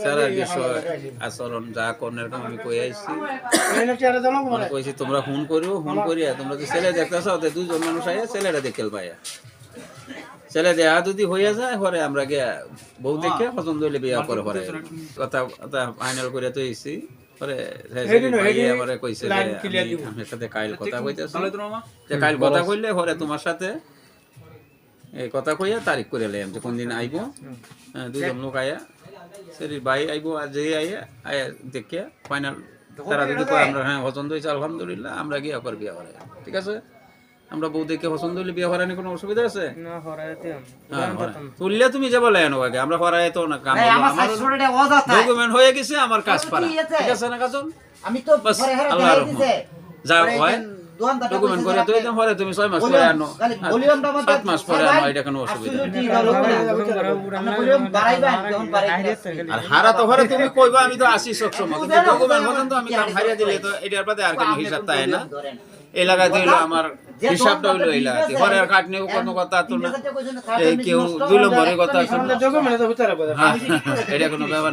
sir আর কি আচরণ যা কর্ণের কাম আমি কই আইছি মনে কইছি তোমরা ফোন করিও ফোন করিয়া তোমরা যে ছেলে দেখতেছ ওতে দুজন মানুষ আইয়া ছেলেরা দেখেল পাইয়া ছেলে দেয়া যদি হইয়া যায় পরে আমরা গিয়া বউ দেখে পছন্দ হইলে বিয়া করে পরে কথা ফাইনাল করে তো এসি পরে পরে কইছে যে আমার সাথে কাইল কথা কইতেছি যে কাইল কথা কইলে পরে তোমার সাথে এই কথা কইয়া তারিখ করে লাইম যে কোন দিন আইব দুজন লোক আইয়া সেরি ভাই আইব আর যে আইয়া আইয়া দেখে ফাইনাল তারা যদি কয় আমরা হ্যাঁ পছন্দ হয়েছে আলহামদুলিল্লাহ আমরা গিয়া করে বিয়া করে ঠিক আছে আমরা বউ দেখে পছন্দ হইলে বিয়া করার কোনো অসুবিধা আছে না হরাইতে তুললে তুমি যাবো লাইন আগে আমরা হরাই তো না কাম আমার ডকুমেন্ট হয়ে গেছে আমার কাজ পারা ঠিক আছে না কাজন আমি তো পরে হেরা দিতে যা হয় ডকুমেন্ট করে তুই একদম পরে তুমি 6 মাস পরে আনো 7 মাস পরে আনো এটা কোনো অসুবিধা আর হারা তো পরে তুমি কইবা আমি তো আসি সব সময় কিন্তু ডকুমেন্ট মতন তো আমি কাম হারিয়ে দিলে তো এটার পরে আর কোনো হিসাব তাই না এলাকা দিল আমার হিসাবটা হইলো এলাকা পরে আর কাট নিও কোনো কথা তো না এই কেউ দুই নম্বরের কথা শুনলে ডকুমেন্ট তো ভিতরে এটা কোনো ব্যাপার